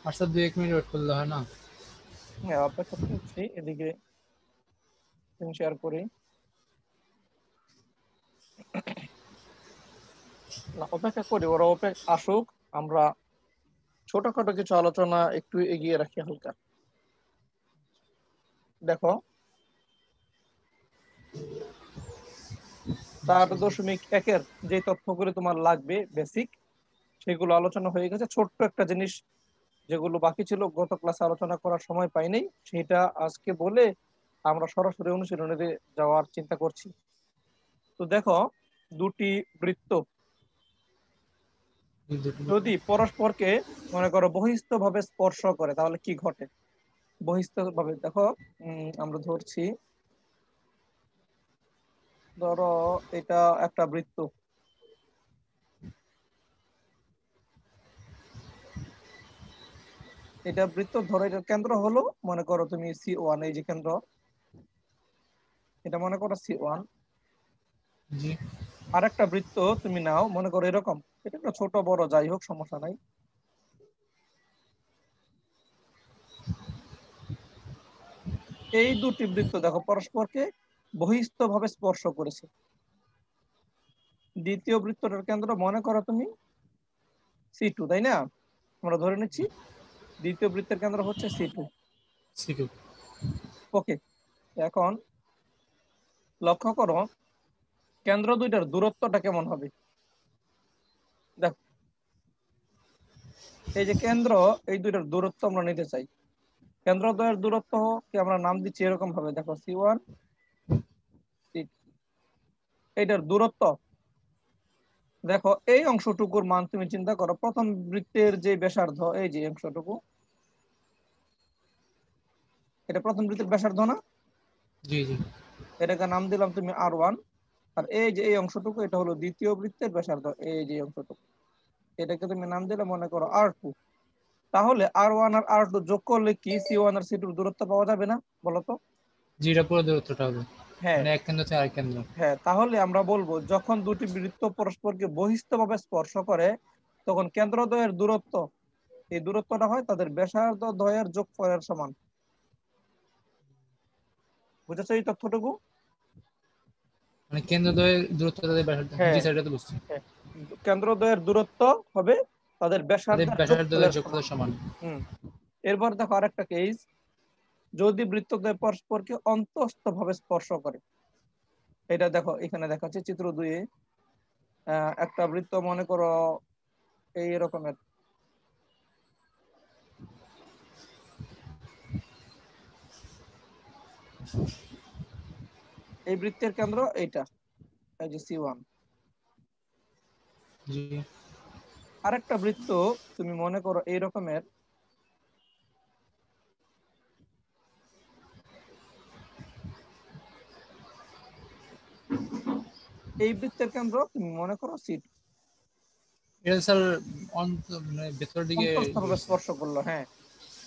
আচ্ছা 2-1 minute wait করলে হয় না? হ্যাঁ, অপেক্ষা করছি। এদিকে স্ক্রিন শেয়ার করি। না, অপেক্ষা করি, ওরা আসুক। আমরা ছোটখাটো কিছু আলোচনা একটু এগিয়ে রাখি হালকা। দেখো, 4.1-এর যে তথ্যগুলো তোমার লাগবে বেসিক, সেগুলো আলোচনা হয়ে গেছে। ছোট্ট একটা জিনিস যেগুলো বাকি ছিল গত ক্লাসে আলোচনা করার সময় পাইনি, সেটা আজকে বলে আমরা সরাসরি অনুশীলনে যাওয়ার চিন্তা করছি। তো দেখো, দুটি বৃত্ত যদি পরস্পরকে মনে করো বহিস্থ ভাবে স্পর্শ করে তাহলে কি ঘটে? বহিস্থ ভাবে দেখো, আমরা ধরছি, ধরো এটা একটা বৃত্ত। এটা বৃত্ত, ধরো এটার কেন্দ্র হলো, মনে করো তুমি C1, এই যে কেন্দ্র, এটা মনে করো C1। জি। আর একটা বৃত্ত তুমি নাও, মনে করো এরকম, এটা একটা ছোট বড় যাই হোক, সমস্যা নাই। এই দুটি বৃত্ত দেখো পরস্পরকে বহিস্থ ভাবে স্পর্শ করেছে। দ্বিতীয় বৃত্তটার কেন্দ্র মনে করো তুমি C2, তাই না? আমরা ধরে নিচ্ছি দ্বিতীয় বৃত্তের কেন্দ্র হচ্ছে C2। সিকিউ। ওকে, এখন লক্ষ্য করো কেন্দ্র দুইটার দূরত্বটা কেমন হবে। দেখো, এই যে কেন্দ্র, এই দুইটার দূরত্ব আমরা নিতে চাই। কেন্দ্র দ্বয়ের দূরত্ব কি আমরা নাম দিচ্ছি এরকম ভাবে, দেখো C1 C2, এইটার দূরত্ব। দেখো এই অংশটুকুর মান তুমি চিন্তা করো, প্রথম বৃত্তের যে ব্যাসার্ধ, এই যে অংশটুকু, এটা প্রথম বৃত্তের ব্যাসার্ধ না? জি জি। এটাকে নাম দিলাম তুমি R1। আর এই যে এই অংশটুকু, এটা হলো দ্বিতীয় বৃত্তের ব্যাসার্ধ, এই যে অংশটুকু, এটাকে তুমি নাম দিলে মনে করো R2। তাহলে R1 আর R2 যোগ করলে কি C1 আর C2 দূরত্ব পাওয়া যাবে না, বলো তো? জি, এটা পুরো দূরত্বটা হবে। হ্যাঁ। মানে এক কেন্দ্র থেকে আরেক কেন্দ্র। হ্যাঁ, তাহলে আমরা বলবো যখন দুটি বৃত্ত পরস্পরকে বহিস্থভাবে স্পর্শ করে তখন কেন্দ্রদ্বয়ের দূরত্ব, এই দূরত্বটা হয় তাদের ব্যাসার্ধ দ্বয়ের যোগফলের সমান। বুঝেছো এই তথ্যটুকু? মানে কেন্দ্রদ্বয়ের দূরত্ব তাদের ব্যাসার্ধ। জি হ্যাঁ। স্যার, এটা তো বুঝছি। হ্যাঁ, কেন্দ্রদ্বয়ের দূরত্ব হবে তাদের তাদের ব্যাসার্ধের ব্যাসার্ধদের যোগফলের সমান। যোগফলের সমান। হুম। এরপর দেখো আরেকটা কেস, যদি বৃত্তদ্বয় পরস্পরকে অন্তঃস্থ ভাবে স্পর্শ করে। এটা দেখো এখানে দেখাচ্ছে চিত্র 2-এ। একটা বৃত্ত মনে করো এই রকমের, এই বৃত্তের কেন্দ্র এইটা, এই যে C1। জি। আরেকটা বৃত্ত তুমি মনে করো এই রকমের, এই বৃত্তের কেন্দ্র তুমি মনে করো C2। এটা স্যার মানে ভেতরের দিকে অন্তঃস্থভাবে গেছে। স্পর্শ করলো, হ্যাঁ।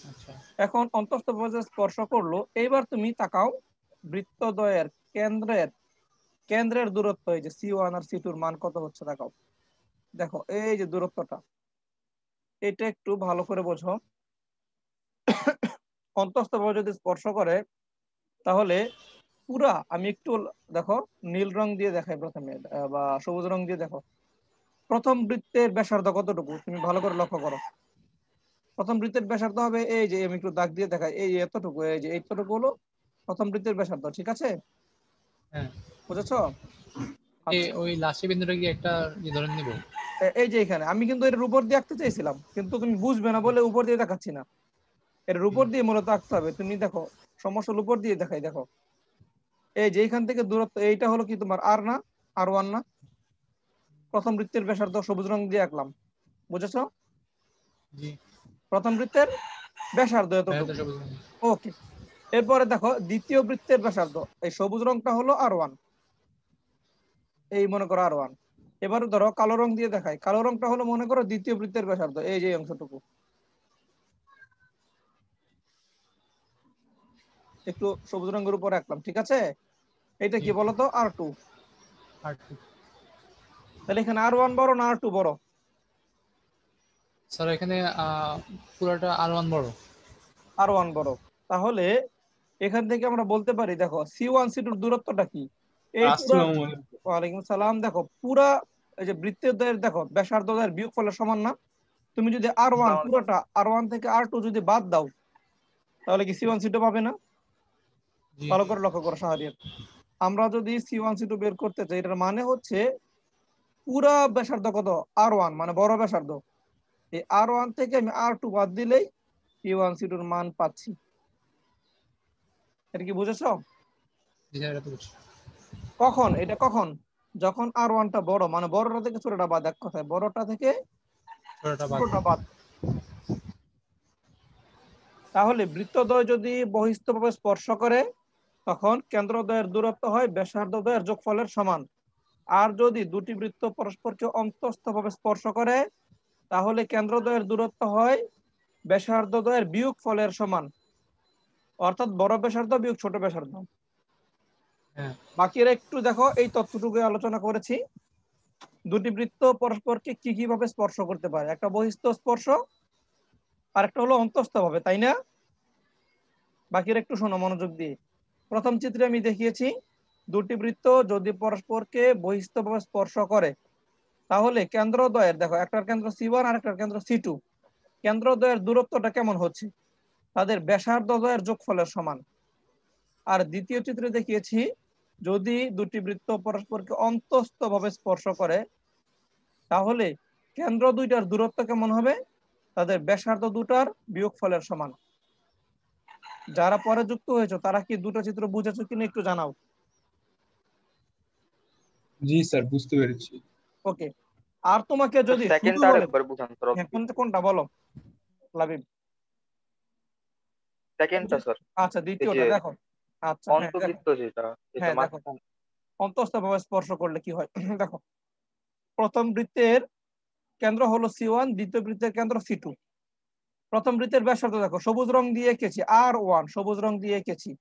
আচ্ছা। এখন অন্তঃস্থভাবে স্পর্শ করলো, এইবার তুমি তাকাও বৃত্তদ্বয়ের কেন্দ্রের কেন্দ্রের দূরত্ব, এই যে C1 আর C2-র মান কত হচ্ছে তাকাও। দেখো এই যে দূরত্বটা, এটা একটু ভালো করে বোঝো। অন্তঃস্থভাবে যদি স্পর্শ করে তাহলে পুরা, আমি একটু দেখো নীল রং দিয়ে দেখাই প্রথমে, বা সবুজ রং দিয়ে দেখো। প্রথম বৃত্তের ব্যাসার্ধ কতটুকু তুমি ভালো করে লক্ষ্য করো। প্রথম বৃত্তের ব্যাসার্ধ হবে, এই যে আমি একটু দাগ দিয়ে দেখাই, এই এতটুকু, এই যে এইটুকু হলো প্রথম বৃত্তের ব্যাসার্ধ, ঠিক আছে? হ্যাঁ। বুঝেছো? আচ্ছা, ওই লাস্টের বিন্দুটা কি একটা ধরে নিব? এই যে এখানে আমি কিন্তু এটার উপর দিয়ে আঁকতে চাইছিলাম, কিন্তু তুমি বুঝবে না বলে উপর দিয়ে দেখাচ্ছি না। এর জি। উপর দিয়ে মূলত আঁকতে হবে। তুমি দেখো, সমস্যার উপর দিয়ে দেখাই, দেখো এই যে এখান থেকে দূরত্ব, এইটা হলো কি তোমার আর না, R1 না? প্রথম বৃত্তের ব্যাসার্ধ সবুজ রং দিয়ে আঁকলাম, বুঝেছো? জি। প্রথম বৃত্তের ব্যাসার্ধ ব্যাসার্ধ এতটুকু। সবুজ। ওকে, এরপরে দেখো দ্বিতীয় বৃত্তের ব্যাসার্ধ, এই সবুজ রংটা হলো R1, এই মনে করো R1। এবারে ধরো কালো রং দিয়ে দেখাই, কালো রংটা হলো মনে করো দ্বিতীয় বৃত্তের ব্যাসার্ধ, এই যে অংশটুকু, একটু সবুজ রঙের উপর রাখলাম, ঠিক আছে? এটা জি। কি বলতো, R2। আর তাহলে এখানে R1 বড় না R2 বড়? স্যার এখানে পুরোটা R1 বড়। R1 বড়। তাহলে এখান থেকে আমরা বলতে পারি, দেখো C1 C2 এর দূরত্বটা কি, এই পুরা, আসসালামু আলাইকুম। ওয়ালাইকুম সালাম, দেখো পুরা এই যে বৃত্তের দ্বয়ের দেখো ব্যাসার্ধ দ্বয়ের বিয়োগফলের সমান না? তুমি যদি R1 পুরোটা R1 থেকে R2 যদি বাদ দাও তাহলে কি C1 C2 পাবে না? জি। ভালো করে লক্ষ্য করো শাহরিয়ার, আমরা যদি C1 C2 বের করতে চাই এটার মানে হচ্ছে পুরা ব্যাসার্ধ কত, R1 মানে বড় ব্যাসার্ধ, এই R1 থেকে আমি R2 বাদ দিলেই C1 C2 এর মান পাচ্ছি। এটা কি বুঝেছো? জি স্যার, এটা তো বুঝছি। কখন এটা, কখন যখন R1 টা বড়, মানে বড়টা থেকে ছোটটা বাদ, এক কথায় বড়টা থেকে ছোটটা বাদ। ছোটটা বাদ। তাহলে বৃত্তদ্বয় যদি বহিস্থভাবে স্পর্শ করে তখন কেন্দ্রদ্বয়ের দূরত্ব হয় ব্যাসার্ধদ্বয়ের যোগফলের সমান। আর যদি দুটি বৃত্ত পরস্পরকে অন্তঃস্থভাবে স্পর্শ করে তাহলে কেন্দ্রদ্বয়ের দূরত্ব হয় ব্যাসার্ধদ্বয়ের বিয়োগফলের সমান, অর্থাৎ বড় ব্যাসার্ধ বিয়োগ ছোট ব্যাসার্ধ। হ্যাঁ। বাকিরা একটু দেখো, এই তথ্যটুকু আলোচনা করেছি। দুটি বৃত্ত পরস্পরকে কি কিভাবে স্পর্শ করতে পারে, একটা বহিস্থ স্পর্শ আর একটা হলো অন্তঃস্থ ভাবে, তাই না? বাকিরা একটু শোনো মনোযোগ দিয়ে। প্রথম চিত্রে আমি দেখিয়েছি দুটি বৃত্ত যদি পরস্পরকে বহিস্থভাবে স্পর্শ করে তাহলে কেন্দ্রদ্বয়ের, দেখো একটার কেন্দ্র C1 আর একটার কেন্দ্র C2, কেন্দ্রদ্বয়ের দূরত্বটা কেমন হচ্ছে, তাদের ব্যাসার্ধদ্বয়ের যোগফলের সমান। আর দ্বিতীয় চিত্রে দেখিয়েছি যদি দুটি বৃত্ত পরস্পরকে অন্তঃস্থভাবে স্পর্শ করে তাহলে কেন্দ্র দুইটার দূরত্ব কেমন হবে, তাদের ব্যাসার্ধ দুটার বিয়োগফলের সমান। যারা পরে যুক্ত হয়েছে তারা কি দুটো চিত্র বুঝেছো কিনা একটু জানাও। জি স্যার, বুঝতে পেরেছি। ওকে। আর তোমাকে স্যার যদি শুধু সেকেন্ডটা বলে, আরেকবার বুঝান স্যার। হ্যাঁ কোনটা বলো লাবিব? সেকেন্ডটা স্যার, আচ্ছা এই যে দ্বিতীয়টা দেখো। আচ্ছা হ্যাঁ দেখো, অন্তবৃত্ত যেটা, যেটা হ্যাঁ দেখো মাঝখান। অন্তঃস্থভাবে স্পর্শ করলে কি হয় দেখো, প্রথম বৃত্তের কেন্দ্র হলো C1, দ্বিতীয় বৃত্তের কেন্দ্র C2। প্রথম বৃত্তের ব্যাসার্ধ দেখো সবুজ রং দিয়ে এঁকেছি R1, সবুজ রং দিয়ে এঁকেছি।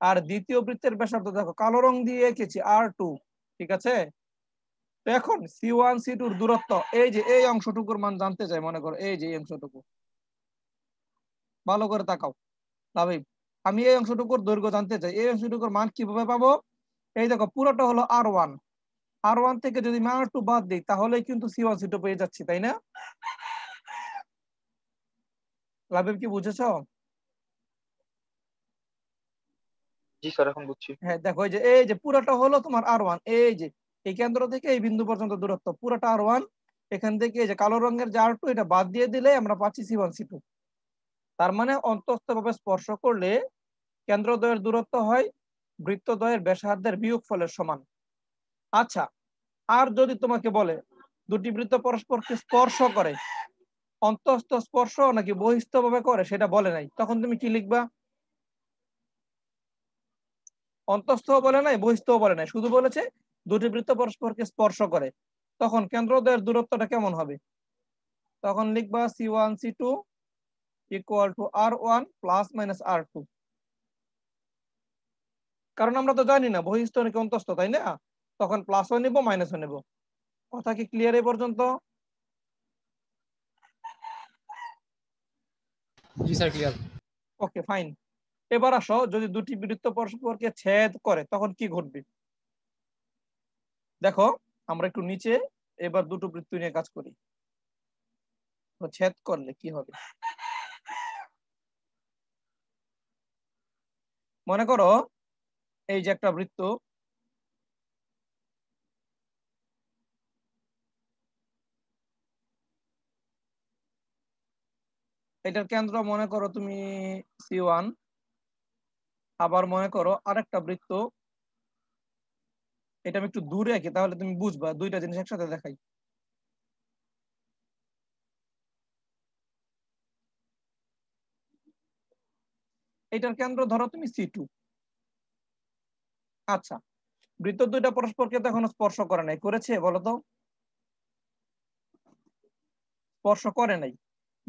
আর দ্বিতীয় বৃত্তের ব্যাসার্ধ দেখো কালো রং দিয়ে এঁকেছি R2, ঠিক আছে? তো এখন C1 C2 এর দূরত্ব, এই যে এই অংশটুকুর মান জানতে চাই, মনে করো এই যে এই অংশটুকু, ভালো করে তাকাও লাবিব, আমি এই অংশটুকুর দৈর্ঘ্য জানতে চাই, এই অংশটুকুর মান কিভাবে পাবো? এই দেখো পুরোটা হলো R1, R1 থেকে যদি আমি R2 বাদ দিই তাহলে কিন্তু C1 C2 পেয়ে যাচ্ছি, তাই না? লাবিব কি বুঝেছো? জি স্যার, এখন বুঝছি। হ্যাঁ দেখো এই যে পুরোটা হলো তোমার R1, এই যে এই কেন্দ্র থেকে এই বিন্দু পর্যন্ত দূরত্ব পুরোটা R1। এখান থেকে এই যে কালো রঙের যে R2 এটা বাদ দিয়ে দিলে আমরা পাচ্ছি C1 C2। তার মানে অন্তঃস্থভাবে স্পর্শ করলে কেন্দ্রদ্বয়ের দূরত্ব হয় বৃত্তদ্বয়ের ব্যাসার্ধের বিয়োগফলের সমান। আচ্ছা, আর যদি তোমাকে বলে দুটি বৃত্ত পরস্পরকে স্পর্শ করে, অন্তঃস্থ স্পর্শ নাকি বহিস্থভাবে করে সেটা বলে নাই, তখন তুমি কি লিখবা? অন্তঃস্থ বলে নাই, বহিস্থ বলে নাই, শুধু বলেছে দুটি বৃত্ত পরস্পরকে স্পর্শ করে, তখন কেন্দ্রদ্বয়ের দূরত্বটা কেমন হবে? তখন লিখবা C1 C2 equal to R1 plus minus R2। কারণ আমরা তো জানি না বহিস্থ নাকি অন্তঃস্থ, তাই না? তখন প্লাসও নেব মাইনাসও নেব। কথা কি ক্লিয়ার এই পর্যন্ত? জি স্যার, ক্লিয়ার। Okay fine. এবার আসো, যদি দুটি বৃত্ত পরস্পরকে ছেদ করে তখন কি ঘটবে? দেখো আমরা একটু নিচে এবার দুটো বৃত্ত নিয়ে কাজ করি। তো ছেদ করলে কি হবে? মনে করো এই যে একটা বৃত্ত, এটার কেন্দ্র মনে করো তুমি C1, আবার মনে করো আরেকটা বৃত্ত, এটা আমি একটু দূরে আঁকি তাহলে তুমি বুঝবা, দুইটা জিনিস একসাথে দেখাই। এটার কেন্দ্র ধরো তুমি C2। আচ্ছা, বৃত্ত দুইটা পরস্পরকে তো এখনো স্পর্শ করে নাই, করেছে বলো তো? স্পর্শ করে নাই।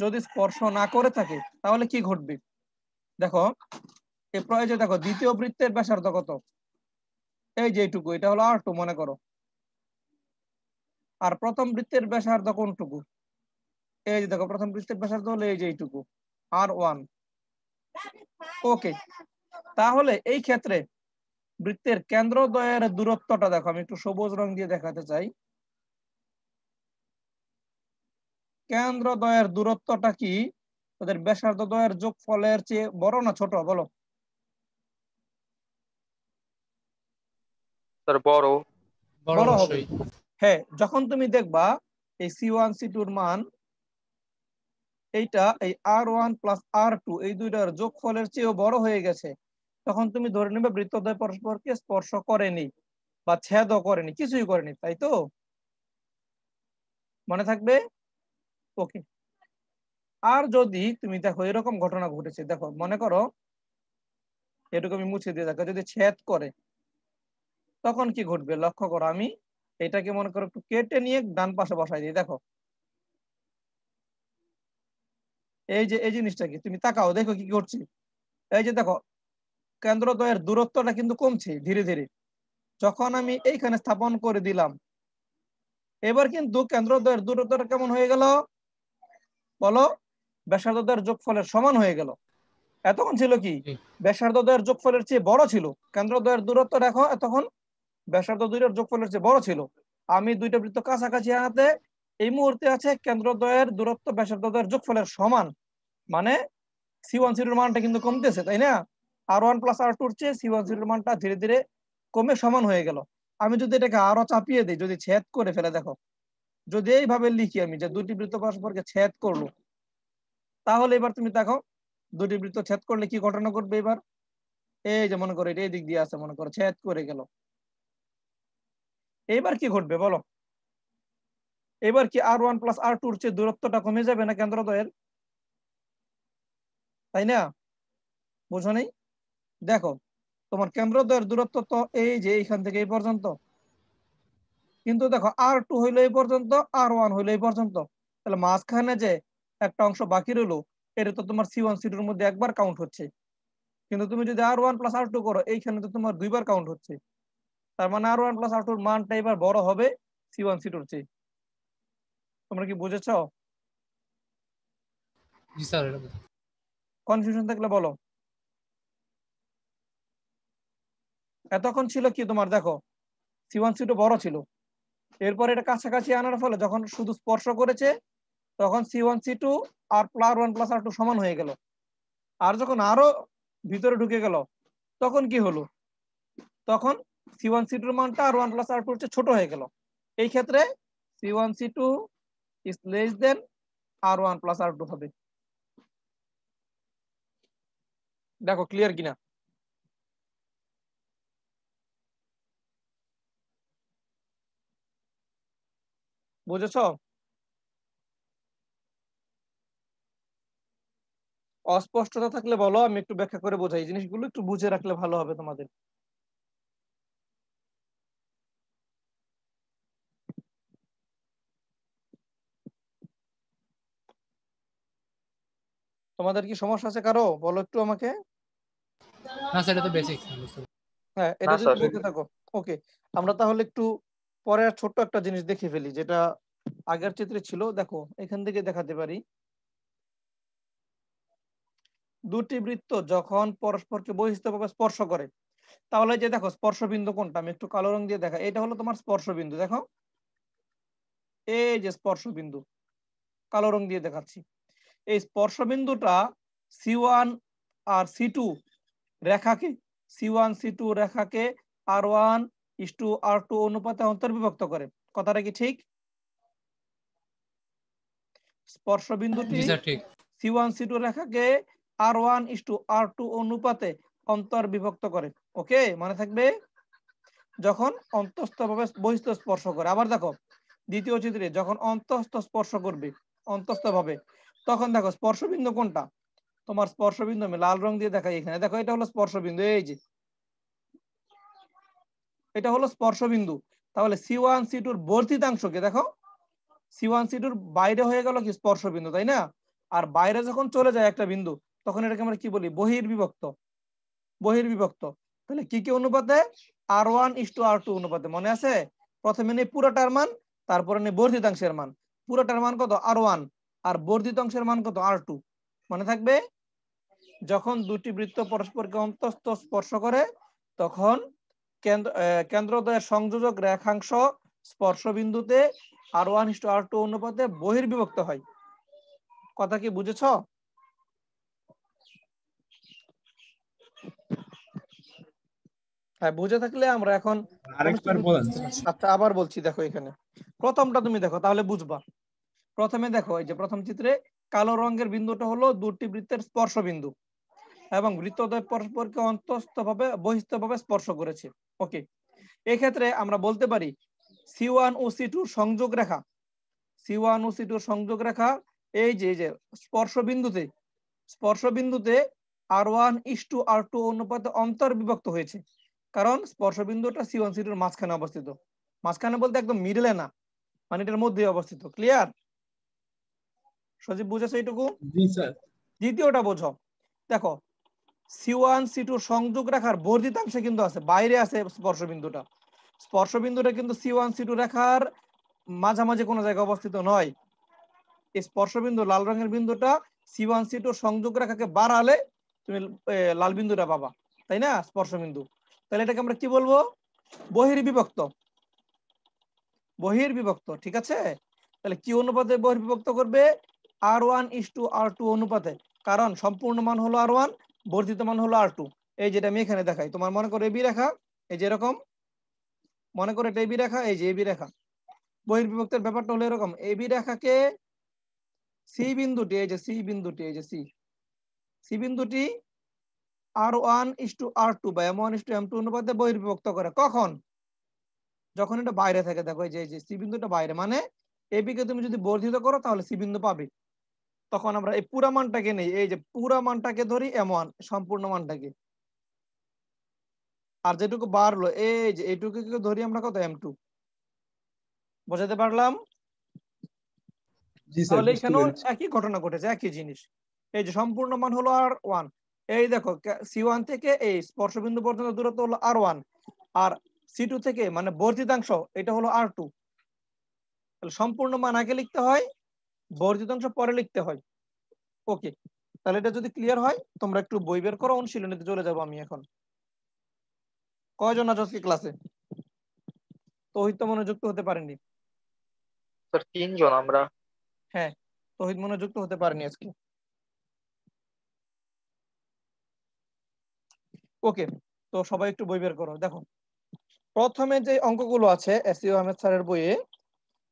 যদি স্পর্শ না করে থাকে তাহলে কি ঘটবে? দেখো এই প্রয়োজন, দেখো দ্বিতীয় বৃত্তের ব্যাসার্ধ কত, এই যে এইটুকু, এটা হলো R2 মনে করো। আর প্রথম বৃত্তের ব্যাসার্ধ কোনটুকু? এই যে দেখো প্রথম বৃত্তের ব্যাসার্ধ হলো এই যে এইটুকু R1। ওকে, তাহলে এই ক্ষেত্রে বৃত্তের কেন্দ্রদ্বয়ের দূরত্বটা দেখো, আমি একটু সবুজ রং দিয়ে দেখাতে চাই। কেন্দ্রদ্বয়ের দূরত্বটা কি ওদের ব্যাসার্ধ দ্বয়ের যোগফলের চেয়ে বড় না ছোট বলো? স্যার বড়। বড় বড় হবে। অবশ্যই। হ্যাঁ, যখন তুমি দেখবা এই C1 C2 এর মান এইটা এই R1 প্লাস R2 এই দুইটার যোগফলের চেয়েও বড় হয়ে গেছে, তখন তুমি ধরে নেবে বৃত্তদ্বয় পরস্পরকে স্পর্শ করেনি বা ছেদও করেনি, কিছুই করেনি, তাই তো? মনে থাকবে? ওকে। আর যদি তুমি দেখো এরকম ঘটনা ঘটেছে, দেখো মনে করো এটুকু আমি মুছে দিয়ে দেখো, যদি ছেদ করে তখন কি ঘটবে লক্ষ্য করো। আমি এটাকে মনে করো একটু কেটে নিয়ে ডান পাশে বসাই দিই। দেখো এই যে এই জিনিসটা কি, তুমি তাকাও দেখো কি ঘটছে। এই যে দেখো কেন্দ্রদ্বয়ের দূরত্বটা কিন্তু কমছে ধীরে ধীরে। যখন আমি এইখানে স্থাপন করে দিলাম, এবার কিন্তু কেন্দ্রদ্বয়ের দূরত্বটা কেমন হয়ে গেল বলো? ব্যাসার্ধদ্বয়ের যোগফলের সমান হয়ে গেল। এতক্ষণ ছিল কি জি। ব্যাসার্ধদ্বয়ের যোগফলের চেয়ে বড় ছিল। কেন্দ্রদ্বয়ের দূরত্ব দেখো তখন ব্যাসার্ধ দুইটার যোগফলের চেয়ে বড় ছিল। আমি দুইটা বৃত্ত কাছাকাছি আনাতে এই মুহূর্তে আছে কেন্দ্রদ্বয়ের দূরত্ব ব্যাসার্ধদ্বয়ের যোগফলের সমান, মানে C1 C2 এর মানটা কিন্তু কমতেছে, তাই না? R1 প্লাস R2 এর চেয়ে C1 C2 এর মানটা ধীরে ধীরে কমে সমান হয়ে গেল। আমি যদি এটাকে আরো চাপিয়ে দিই, যদি ছেদ করে ফেলে, দেখো যদি এইভাবে লিখি আমি যে দুটি বৃত্ত পরস্পরকে ছেদ করলো, তাহলে এবার তুমি দেখো দুটি বৃত্ত ছেদ করলে কি ঘটনা ঘটবে। এবার এই যে মনে করো এটা এই দিক দিয়ে আছে, মনে করো ছেদ করে গেল, এবার কি ঘটবে বলো? এবার কি R1 প্লাস R2 এর চেয়ে দূরত্বটা কমে যাবে না কেন্দ্রদ্বয়ের, তাই না? বুঝো নেই? দেখো তোমার কেন্দ্রদ্বয়ের দূরত্ব তো এই যে এইখান থেকে এই পর্যন্ত, কিন্তু দেখো R2 হইলো এই পর্যন্ত, R1 হইলো এই পর্যন্ত, তাহলে মাঝখানে যে একটা অংশ বাকি রইলো এটা তো তোমার C1 C2 এর মধ্যে একবার কাউন্ট হচ্ছে। কিন্তু তুমি যদি R1 প্লাস R2 করো এইখানে তো তোমার দুইবার কাউন্ট হচ্ছে। তার মানে R1 প্লাস R2 এর মানটা এবার বড় হবে C1 C2 এর চেয়ে। তোমরা কি বুঝেছো? জি স্যার। কনফিউশন থাকলে বলো। এতক্ষণ ছিল কি তোমার দেখো C1 C2 বড় ছিল, এরপর এটা কাছাকাছি আনার ফলে যখন শুধু স্পর্শ করেছে তখন C1 C2 আর R1 প্লাস R2 সমান হয়ে গেল। আর যখন আরো ভিতরে ঢুকে গেল তখন কি হলো? তখন C1 C2 এর মানটা R1 প্লাস R2 এর চেয়ে ছোট হয়ে গেল। এই ক্ষেত্রে C1 C2 is less than R1 plus R2 হবে। দেখো ক্লিয়ার কিনা? বুঝেছো? অস্পষ্টতা থাকলে বলো, আমি একটু ব্যাখ্যা করে বোঝাই। জিনিসগুলো একটু বুঝে রাখলে ভালো হবে তোমাদের। তোমাদের কি সমস্যা আছে কারো? বলো একটু আমাকে। না স্যার, এটা তো বেসিক। হ্যাঁ, এটা না যদি স্যার। বলতে থাকো। ওকে, আমরা তাহলে একটু পরে ছোট্ট একটা জিনিস দেখে ফেলি যেটা আগের চিত্রে ছিল। দেখো এখান থেকে দেখাতে পারি, দুটি বৃত্ত যখন পরস্পরকে বহিস্থভাবে স্পর্শ করে, তাহলে যে দেখো স্পর্শ বিন্দু কোনটা, আমি একটু কালো রং দিয়ে দেখা, এটা হলো তোমার স্পর্শ বিন্দু। দেখো এই যে স্পর্শ বিন্দু, কালো রং দিয়ে দেখাচ্ছি। এই স্পর্শ বিন্দুটা C1 আর C2 রেখাকে, C1 C2 রেখাকে R1:R2 অনুপাতে অন্তর্বিভক্ত করে। কথাটা কি ঠিক? স্পর্শ বিন্দুটি জি স্যার, ঠিক। C1 C2 রেখাকে R1:R2 অনুপাতে অন্তর্বিভক্ত করে। ওকে, মনে থাকবে? যখন অন্তঃস্থভাবে বহিস্থ স্পর্শ করে। আবার দেখো দ্বিতীয় চিত্রে যখন অন্তঃস্থ স্পর্শ করবে অন্তঃস্থভাবে, তখন দেখো স্পর্শবিন্দু কোনটা, তোমার স্পর্শবিন্দু আমি লাল রং দিয়ে দেখাই। এখানে দেখো এটা হলো স্পর্শবিন্দু, এই যে এটা হলো স্পর্শবিন্দু। তাহলে C1 C2 এর বর্ধিতাংশকে দেখো, C1 C2 এর বাইরে হয়ে গেল কি স্পর্শবিন্দু, তাই না? আর বাইরে যখন চলে যায় একটা বিন্দু তখন এটাকে আমরা কি বলি? বহির্বিভক্ত। বহির্বিভক্ত। তাহলে কি কি অনুপাতে? R1:R2 অনুপাতে। মনে আছে? প্রথমে নেই পুরোটার মান, তারপরে নেই বর্ধিতাংশের মান। পুরোটার মান কত? R1, আর বর্ধিত অংশের মান কত R2। মনে থাকবে, যখন দুটি বৃত্ত পরস্পরকে অন্তঃস্থ স্পর্শ করে তখন কেন্দ্রদ্বয়ের সংযোজক রেখাংশ স্পর্শ বিন্দুতে R1:R2 অনুপাতে বহির্বিভক্ত হয়। কথা কি বুঝেছ? হ্যাঁ, বুঝে থাকলে আমরা এখন আরেকবার বলেন। আচ্ছা, আবার বলছি, দেখো এখানে প্রথমটা তুমি দেখো তাহলে বুঝবা। প্রথমে দেখো, এই যে প্রথম চিত্রে কালো রঙের বিন্দুটা হলো দুটি বৃত্তের স্পর্শ বিন্দু এবং বৃত্তদ্বয় পরস্পরকে অন্তঃস্থভাবে বহিস্থভাবে স্পর্শ করেছে। ওকে, এক্ষেত্রে আমরা বলতে পারি C1 ও C2 সংযোগ রেখা, C1 ও C2 সংযোগ রেখা এই যে স্পর্শ বিন্দুতে R1:R2 অনুপাতে অন্তর্বিভক্ত হয়েছে, কারণ স্পর্শ বিন্দুটা C1 C2 মাঝখানে অবস্থিত। মাঝখানে বলতে একদম মিডলে না, মানে এটার মধ্যে অবস্থিত। ক্লিয়ার? সজীব বুঝেছো এইটুকু? জি স্যার। দ্বিতীয়টা বোঝো, দেখো C1 C2 সংযোগ রেখার বর্ধিতাংশে কিন্তু আছে, বাইরে আছে স্পর্শ বিন্দুটা কিন্তু C1 C2 রেখার মাঝামাঝি কোনো জায়গায় অবস্থিত নয়। এই স্পর্শ বিন্দু লাল রঙের বিন্দুটা C1 C2 সংযোগ রেখাকে বাড়ালে তুমি লাল বিন্দুটা পাবা, তাই না? স্পর্শ বিন্দু। তাহলে এটাকে আমরা কি বলবো? বহির্বিভক্ত। ঠিক আছে, তাহলে কি অনুপাতে বহির্বিভক্ত করবে? R1:R2 অনুপাতে, কারণ সম্পূর্ণ মান হলো R1, বর্ধিত মান হলো R2। এই যেটা আমি এখানে দেখাই, তোমার মনে করো এবি রেখা, এই যে এরকম মনে করো এটা এবি রেখা, এই যে এবি রেখা। বহির্বিভক্তের ব্যাপারটা হলো এরকম, এবি রেখাকে সি বিন্দুটি, এই যে সি বিন্দুটি R1:R2 বা M1:M2 অনুপাতে বহির্বিভক্ত করে। কখন? যখন এটা বাইরে থাকে। দেখো এই যে সি বিন্দুটা বাইরে, মানে এবি কে তুমি যদি বর্ধিত করো তাহলে সি বিন্দু পাবে। তখন আমরা এই পুরা মানটাকে নেই, এই যে পুরা মানটাকে ধরি M1, সম্পূর্ণ মানটাকে, আর যেটুকু বাড়লো এই যে এইটুকুকে ধরি আমরা কত? M2। বোঝাতে পারলাম? জি স্যার, তাহলে বুঝতে এখানেও পেরেছি। একই ঘটনা ঘটেছে, একই জিনিস। এই যে সম্পূর্ণ মান হলো R1, এই দেখো C1 থেকে এই স্পর্শবিন্দু পর্যন্ত দূরত্ব হলো R1, আর C2 থেকে মানে বর্ধিতাংশ এটা হলো R2। তাহলে সম্পূর্ণ মান আগে লিখতে হয়, বর্ধিতাংশ পরে লিখতে হয়। ওকে, তাহলে এটা যদি ক্লিয়ার হয় তোমরা একটু বই বের করো, অনুশীলনীতে চলে যাব আমি এখন। কয়জন আছো আজকে ক্লাসে? তৌহিদ তো মনে যুক্ত হতে পারেনি। স্যার 3 জন আমরা। হ্যাঁ, তৌহিদ মনে যুক্ত হতে পারেনি আজকে। ওকে, তো সবাই একটু বই বের করো। দেখো প্রথমে যে অঙ্কগুলো আছে এসইও আহমেদ স্যারের বইয়ে,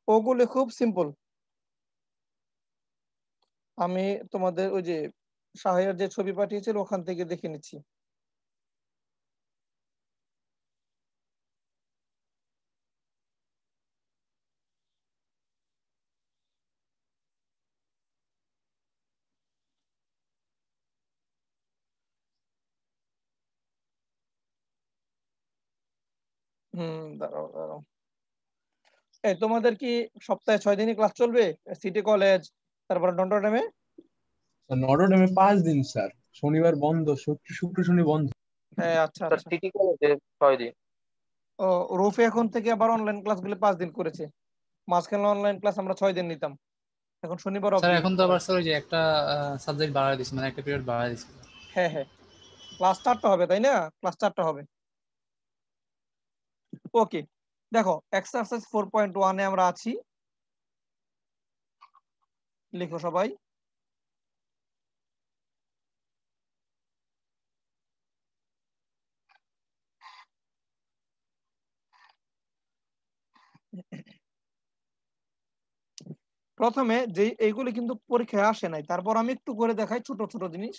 ওগুলো খুব সিম্পল। আমি তোমাদের ওই যে শাহের যে ছবি পাঠিয়েছিল ওখান থেকে দেখে নিচ্ছি। দাঁড়াও। এই তোমাদের কি সপ্তাহে 6 দিনই ক্লাস চলবে? সিটি কলেজ, তারপরে ডন্ডরডেমে? নটরডেমে 5 দিন স্যার, শনিবার বন্ধ, শুক্র শনি বন্ধ। হ্যাঁ, আচ্ছা স্যার আচ্ছা। সিটি কলেজে 6 দিন। ও, রুফে এখন থেকে আবার অনলাইন ক্লাসগুলো 5 দিন করেছে। মাঝখানে অনলাইন ক্লাস আমরা 6 দিন নিতাম, এখন শনিবার অফ স্যার দিয়ে এখন তো দিচ্ছে। আবার স্যার ওই যে একটা সাবজেক্ট বাড়ায় দিচ্ছে, মানে একটা পিরিয়ড বাড়ায় দিচ্ছে। হ্যাঁ হ্যাঁ, ক্লাস 4টা হবে, তাই না? ক্লাস 4টা হবে। ওকে, দেখো এক্সারসাইজ 4.1 এ আমরা আছি। লিখো সবাই। প্রথমে যে এইগুলি কিন্তু পরীক্ষায় আসে নাই, তারপর আমি একটু করে দেখাই ছোট ছোট জিনিস।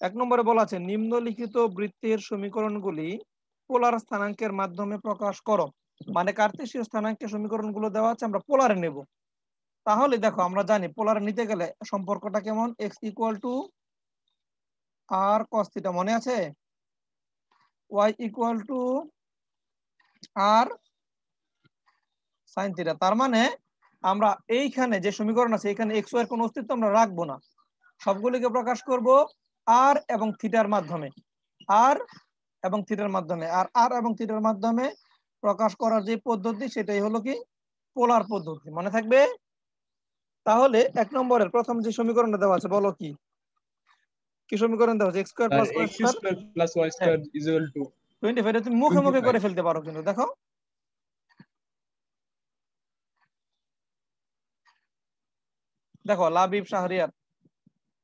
1 নম্বরে বলা আছে নিম্নলিখিত বৃত্তের সমীকরণগুলি পোলার স্থানাঙ্কের মাধ্যমে প্রকাশ করো। মানে কার্তেশীয় স্থানাঙ্কের সমীকরণগুলো দেওয়া আছে, আমরা পোলারে নেব। তাহলে দেখো আমরা জানি পোলারে নিতে গেলে সম্পর্কটা কেমন, x = r cos θ, মনে আছে? y = r sin θ। তার মানে আমরা এইখানে যে সমীকরণ আছে এখানে x y এর কোনো অস্তিত্ব আমরা রাখবো না, সবগুলিকে প্রকাশ করব r এবং থিটার মাধ্যমে। আর r এবং থিটার মাধ্যমে প্রকাশ করার যে পদ্ধতি সেটাই হলো কি পোলার পদ্ধতি, মনে থাকবে। তাহলে 1 নম্বরের প্রথম যে সমীকরণটা দেওয়া আছে বলো কি কি সমীকরণ দেওয়া আছে? x square sir plus y x square square plus y square equal to 25। এটা তুমি মুখে মুখে 25। করে ফেলতে পারো, কিন্তু দেখো দেখো লাবিব, শাহরিয়ার,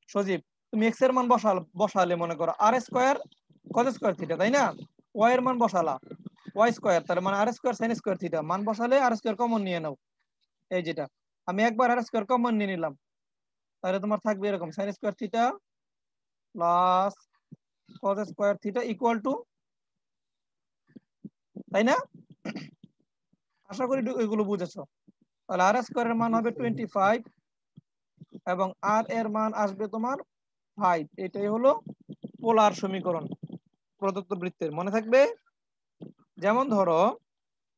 সজীব, তুমি x এর মান বসালে মনে করো r square cos square theta, তাই না? y এর মান বসালা y স্কয়ার, তার মানে r square sin square theta, মান বসালে r স্কয়ার কমন নিয়ে নাও। এই যেটা আমি একবার r স্কয়ার কমন নিয়ে নিলাম, তাহলে তোমার থাকবে এরকম sin square theta plus cos square theta equal to, তাই না? আশা করি এগুলো বুঝেছো। তাহলে r স্কয়ারের মান হবে 25 এবং r এর মান আসবে তোমার 5। এটাই হলো পোলার সমীকরণ প্রদত্ত বৃত্তের, মনে থাকবে। যেমন ধরো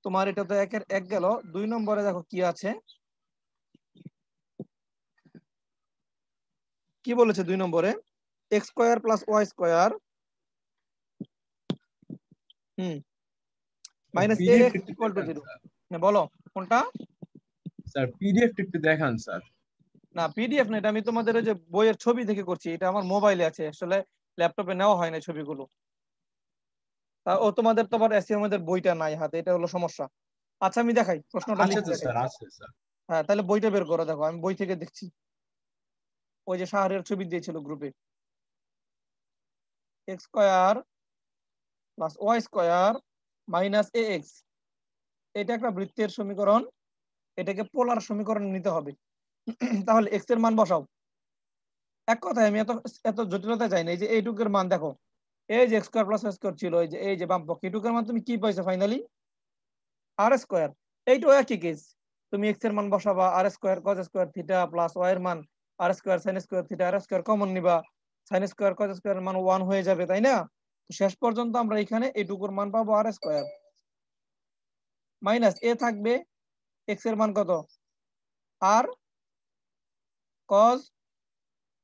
তোমার এটা তো একের এক গেল, 2 নম্বরে দেখো কি আছে, কি বলেছে 2 নম্বরে? x square plus y square minus PDF ax একটু ইকুয়াল টু দেখান 0। স্যার। বলো কোনটা? স্যার পিডিএফ একটু দেখান স্যার। না পিডিএফ না, এটা আমি তোমাদের ওই যে বইয়ের ছবি থেকে করছি, এটা আমার মোবাইলে আছে, আসলে ল্যাপটপে নেওয়া হয় না ছবিগুলো। ও তোমাদের তোমার এসএম এর বইটা নাই হাতে, এটা হলো সমস্যা। আচ্ছা আমি দেখাই, প্রশ্নটা আছে লিখে তো দেখাই। স্যার, আছে স্যার। হ্যাঁ তাহলে বইটা বের করো, দেখো আমি বই থেকে দেখছি, ওই যে শাহরের ছবি দিয়েছিল গ্রুপে। x square plus y square minus ax, এটা একটা বৃত্তের সমীকরণ, এটাকে পোলার সমীকরণ নিতে হবে। তাহলে x এর মান বসাও। এক কথায় আমি এত এত জটিলতা যাই না, এই যে এইটুকের মান দেখো, এই যে x square plus y square ছিল, এই যে বাম পক্ষে এইটুকের মান তুমি কি পাইছো ফাইনালি? আর স্কয়ার। এইটাও একই কেস, তুমি x এর মান বসাবা, R square cos square theta plus y এর মান R square sin square theta, R square common নিবা, sin স্কয়ার cos স্কয়ার মান 1 হয়ে যাবে, তাই না? শেষ পর্যন্ত আমরা এখানে এইটুকুর মান পাবো আর স্কয়ার মাইনাস এ থাকবে x এর মান কত? আর cos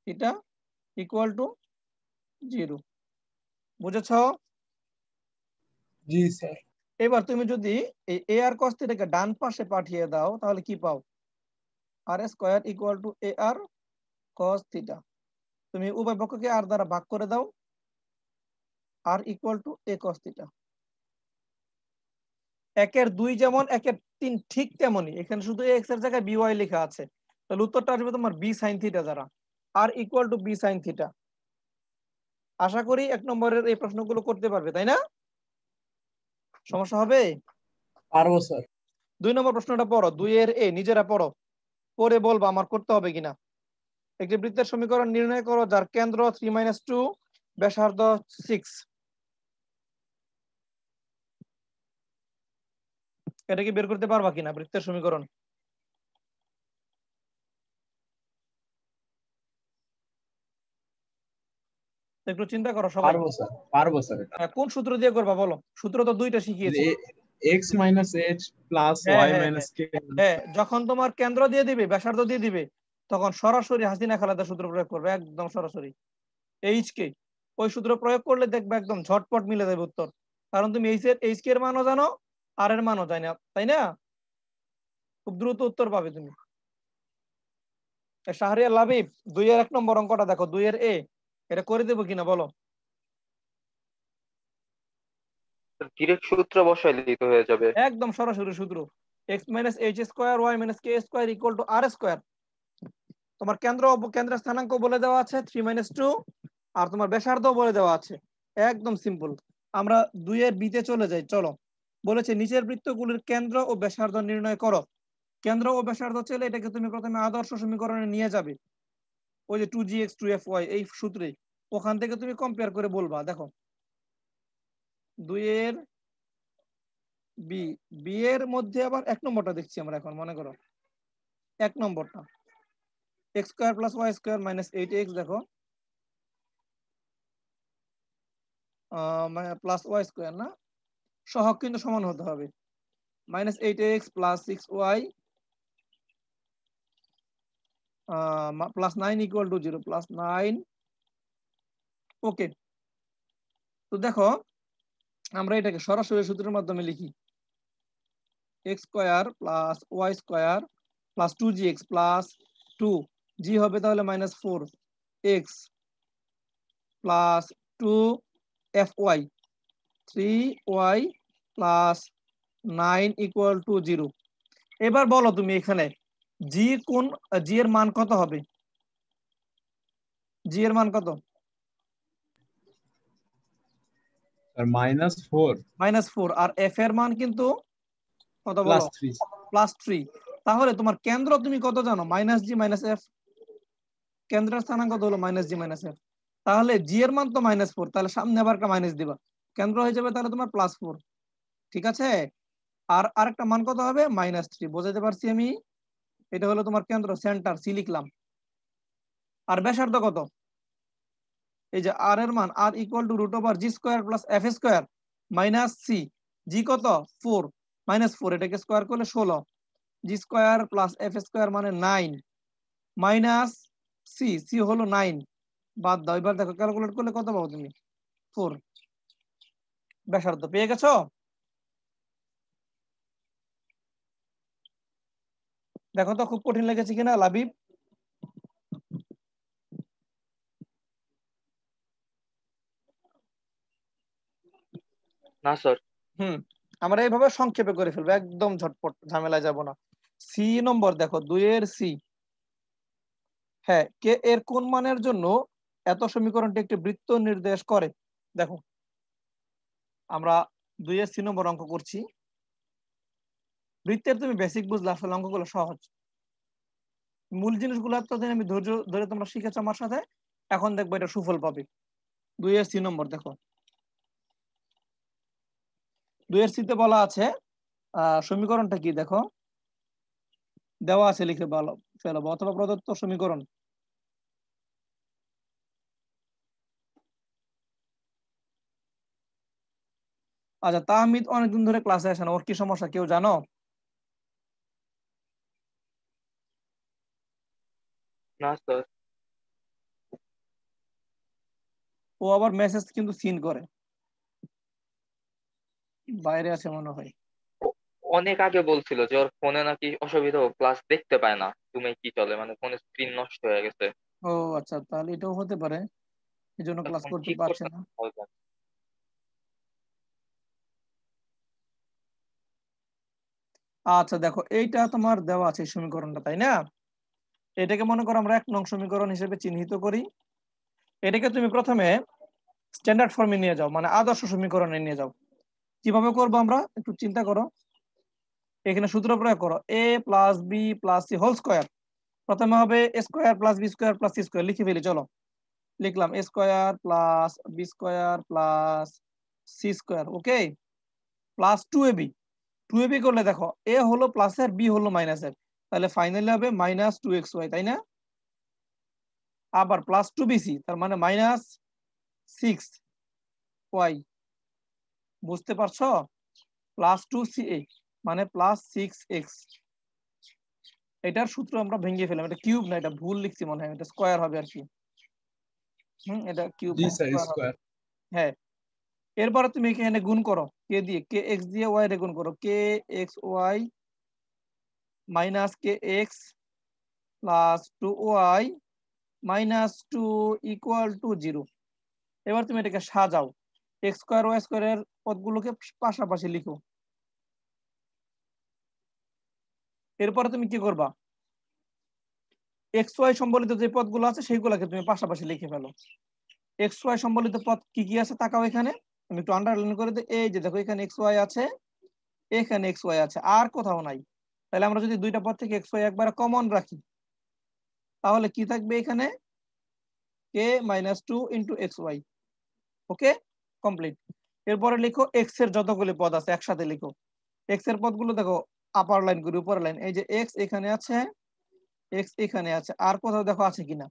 থিটা ইকুয়াল টু 0। বুঝেছো? জি স্যার। এবার তুমি যদি এই a আর cos থিটাকে ডান পাশে পাঠিয়ে দাও তাহলে কি পাও? R square equal to A R cos theta. তুমি উভয় পক্ষকে আর দ্বারা ভাগ করে দাও, R equal to A cos theta. একের 2 যেমন একের 3 ঠিক তেমনই এখানে শুধু x এর জায়গায় by লেখা আছে, তাহলে উত্তরটা আসবে তোমার b sin থিটা দ্বারা, R equal to b sin theta. আশা করি 1 নম্বরের এই প্রশ্নগুলো করতে পারবে, তাই না? সমস্যা হবে? পারবো স্যার। 2 নম্বর প্রশ্নটা পড়ো, 2 এর এ নিজেরা পড়ো, পরে বলবা আমার করতে হবে কিনা। একটি বৃত্তের সমীকরণ নির্ণয় করো যার কেন্দ্র 3 - 2 ব্যাসার্ধ 6। এটা কি বের করতে পারবা কিনা বৃত্তের সমীকরণ? একটু চিন্তা করো সবাই। পারবো স্যার, পারবো স্যার। এটা কোন সূত্র দিয়ে করবা বলো? সূত্র তো 2টা শিখিয়েছি। এক্স মাইনাস এইচ প্লাস হ্যাঁ ওয়াই হ্যাঁ মাইনাস হ্যাঁ কে। হ্যাঁ, যখন তোমার কেন্দ্র দিয়ে দিবে, ব্যাসার্ধ দিয়ে দিবে, তখন সরাসরি হাসিনা খালাদা সূত্র প্রয়োগ করবে, একদম সরাসরি এইচ কে। ওই সূত্র প্রয়োগ করলে দেখবে একদম ঝটপট মিলে যাবে উত্তর, কারণ তুমি এইচ কে এর মানও জানো, আর এর মানও জানো, তাই না? খুব দ্রুত উত্তর পাবে তুমি। শাহরিয়ার, লাবিব, 2 এর 1 নম্বর অঙ্কটা দেখো, 2 এর এ, এটা করে দেবো কিনা বলো? ডিরেক্ট সূত্র বসাইলেই তো হয়ে যাবে। একদম সরাসরি সূত্র, x minus h square y minus k square equal to r square. তোমার কেন্দ্রের স্থানাঙ্ক বলে দেওয়া আছে 3 - 2, আর তোমার ব্যাসার্ধ বলে দেওয়া আছে। একদম সিম্পল। আমরা 2 এর বি তে চলে যাই, চলো। বলেছে নিচের বৃত্তগুলির কেন্দ্র ও ব্যাসার্ধ নির্ণয় করো। কেন্দ্র ও ব্যাসার্ধ চেলে এটাকে তুমি প্রথমে আদর্শ সমীকরণে নিয়ে যাবে, ওই যে 2gx 2fy এই সূত্রে, ওখান থেকে তুমি কম্পেয়ার করে বলবা। দেখো 2 এর বি, বি এর মধ্যে আবার 1 নম্বরটা দেখছি আমরা এখন, মনে করো 1 নম্বরটা x square plus y square minus 8x, দেখো প্লাস y স্কয়ার না, সহগ কিন্তু সমান হতে হবে, minus 8x plus 6y plus 9 equal to 0, plus 9। ওকে, তো দেখো আমরা এটাকে সরাসরি সূত্রের মাধ্যমে লিখি, x square plus y square plus 2gx plus 2, জি হবে তাহলে -4 x plus 2 fy 3y plus 9 equal to 0। এবার বলো তুমি এখানে জি কোন জি এর মান কত হবে? জি এর মান কত? আর -4 -4। আর এফ এর মান কিন্তু কত বলো? +3 +3। তাহলে তোমার কেন্দ্র তুমি কত জানো? -জি -f। কেন্দ্রের স্থানাঙ্ক কত হলো? -জি -f। তাহলে জি এর মান তো -4, তাহলে সামনে আবার একটা মাইনাস দিবা, কেন্দ্র হয়ে যাবে তাহলে তোমার +4। ঠিক আছে। আর আরেকটা মান কত হবে? -3। বোঝাতে পারছি আমি? এটা হলো তোমার কেন্দ্র, সেন্টার, সি লিখলাম। আর ব্যাসার্ধ কত? এই যে আর এর মান R equal to √g² plus f² minus C. G কত? 4 -4, এটাকে স্কোয়ার করলে 16, g² প্লাস f² মানে 9 মাইনাস সি, সি হলো 9, বাদ দাও। এবার দেখো ক্যালকুলেট করলে কত পাবো তুমি? 4। ব্যাসার্ধ পেয়ে গেছো? দেখো তো খুব কঠিন লেগেছে কিনা লাবিব? না স্যার। আমরা এইভাবে সংক্ষেপে করে ফেলবো, একদম ঝটপট, ঝামেলায় যাব না। সি নম্বর দেখো, 2 এর সি। হ্যাঁ, কে এর কোন মানের জন্য এত সমীকরণটি একটি বৃত্ত নির্দেশ করে? দেখো আমরা 2 এর সি নম্বর অঙ্ক করছি। বৃত্তের তুমি বেসিক বুঝলে, আসলে অঙ্কগুলো সহজ। মূল জিনিসগুলো এতদিন আমি ধৈর্য ধরে তোমরা শিখেছো আমার সাথে, এখন দেখবো এটা সুফল পাবে। 2 এর সি নম্বর দেখো, 2 এর সিতে বলা আছে সমীকরণটা কি দেখো, দেওয়া আছে, লিখে ভালো ফেলবো, অথবা প্রদত্ত সমীকরণ। আচ্ছা, তাহমিদ অনেকদিন ধরে ক্লাসে আসে না, ওর কি সমস্যা কেউ জানো? না স্যার। ও আবার মেসেজ কিন্তু সিন করে, বাইরে আছে মনে হয়। অনেক আগে বলছিল যে ওর ফোনে নাকি অসুবিধা, ও ক্লাস দেখতে পায় না, তুমি কি চলে, মানে ফোনের স্ক্রিন নষ্ট হয়ে গেছে। ও আচ্ছা, তাহলে এটাও হতে পারে, এই জন্য ক্লাস ফোন করতে ঠিক পারছে করতে না। হবে। আচ্ছা দেখো, এইটা তোমার দেওয়া আছে এই সমীকরণটা, তাই না? এটাকে মনে করো আমরা 1 নং সমীকরণ হিসেবে চিহ্নিত করি। এটাকে তুমি প্রথমে স্ট্যান্ডার্ড ফর্মে নিয়ে যাও, মানে আদর্শ সমীকরণে নিয়ে যাও। কিভাবে করবো আমরা একটু চিন্তা করো। এখানে সূত্র প্রয়োগ করো, a plus B plus C whole square. প্রথমে হবে a² plus b² plus c², লিখে ফেলি, চলো লিখলাম a² plus b² plus c², ওকে, প্লাস 2ab। 2ab করলে দেখো এ হলো প্লাসের, বি হলো মাইনাসের, তাহলে ফাইনালি হবে -2xy, তাই না? আবার প্লাস 2bc, তার মানে -6y, বুঝতে পারছো? প্লাস 2ca মানে +6x। এটার সূত্র আমরা ভেঙে ফেলাম, এটা কিউব না, এটা ভুল লিখছি মনে হয়, এটা স্কোয়ার হবে আর কি। এটা কিউব জি না, স্যার, স্কোয়ার হবে। স্কয়ার। হ্যাঁ, এরপরে তুমি এখানে গুণ করো, কে দিয়ে, কে এক্স দিয়ে ওয়াই রে গুণ করো, K X Y minus K X plus 2y minus 2 equal to 0। এবার তুমি এটাকে সাজাও, x² y² এর পদগুলোকে পাশাপাশি লিখো। এরপরে তুমি কি করবা, xy সম্বলিত যে পদগুলো আছে সেইগুলোকে তুমি পাশাপাশি লিখে ফেলো। xy সম্বলিত পদ কি কি আছে তাকাও এখানে, আমি একটু আন্ডারলাইন করে দিই। এই যে দেখো, এখানে xy আছে, এখানে xy আছে, আর কোথাও নাই। তাহলে আমরা যদি দুইটা পদ থেকে xy একবারে কমন রাখি, তাহলে কি থাকবে এখানে, k - 2 × xy। ওকে, কমপ্লিট। এরপরে লিখো x এর যতগুলি পদ আছে একসাথে লিখো। x এর পদগুলো দেখো, আপার লাইন করি, উপরের লাইন, এই যে x এখানে আছে, x এখানে আছে, আর কোথাও দেখো আছে কিনা,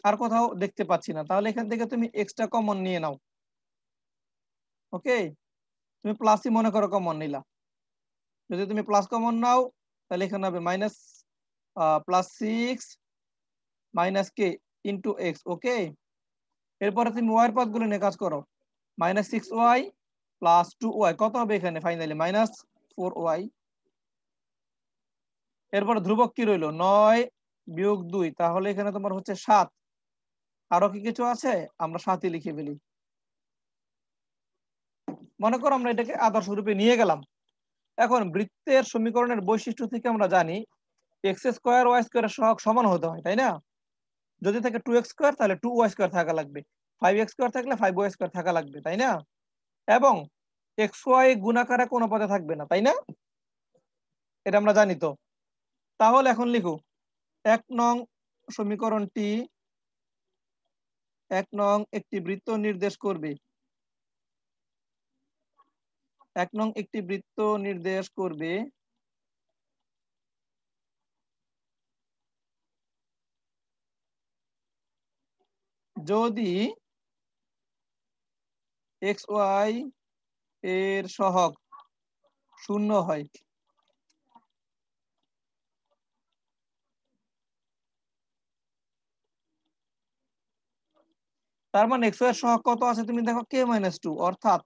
আর কোথাও দেখতে পাচ্ছি না, তাহলে এখান থেকে তুমি এক্সটা কমন নিয়ে নাও। ওকে, তুমি প্লাসই মনে করো কমন নিলা। যদি তুমি প্লাস কমন নাও, তাহলে এখানে হবে +6 - k × x। ওকে, এরপরে তুমি y এর পদগুলো নিয়ে কাজ করো, -6y প্লাস 2y, কত হবে এখানে ফাইনালি? -4y। এরপর ধ্রুবক কি রইলো 9 বিয়োগ 2, তাহলে এখানে তোমার হচ্ছে 7। আরো কি কিছু আছে? আমরা 7ই লিখে ফেলি। মনে করো আমরা এটাকে আদর্শ রূপে নিয়ে গেলাম। এখন বৃত্তের সমীকরণের বৈশিষ্ট্য থেকে আমরা জানি এক্স স্কোয়ার ওয়াই স্কোয়ারের সহগ সমান হতে হয়, তাই না? যদি থাকে 2x স্কোয়ার তাহলে 2y স্কোয়ার থাকা লাগবে, 5x স্কোয়ার থাকলে 5y স্কোয়ার থাকা লাগবে, তাই না? এবং xy গুণাকারে কোনো পদে থাকবে না, তাই না? এটা আমরা জানি তো। তাহলে এখন লিখো 1 নং সমীকরণটি 1 নং একটি বৃত্ত নির্দেশ করবে। 1 নং একটি বৃত্ত নির্দেশ করবে যদি xy এর সহগ 0 হয়। তার মানে xy এর সহগ কত আছে তুমি দেখো k-2, অর্থাৎ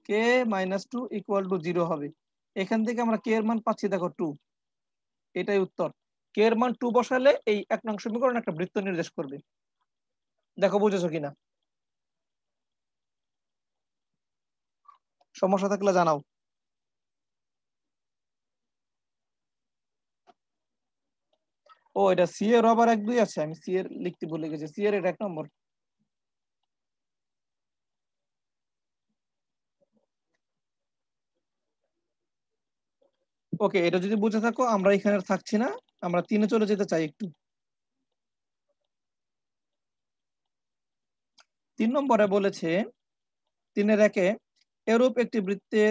k-2 = 0 হবে। এখান থেকে আমরা k এর মান পাচ্ছি দেখো 2। এটাই উত্তর। k এর মান 2 বসালে এই 1 নং সমীকরণ একটা বৃত্ত নির্দেশ করবে। দেখো বুঝেছো কিনা? সমস্যা থাকলে জানাও। ও এটা সি এর আবার 1 2 আছে, আমি সি এর লিখতে ভুলে গেছি। সি এর এটা 1 নম্বর। ওকে, এটা যদি বুঝে থাকো আমরা এখানে আর থাকছি না, আমরা 3-এ চলে যেতে চাই একটু। 3 নম্বরে বলেছে 3-এর 1-এ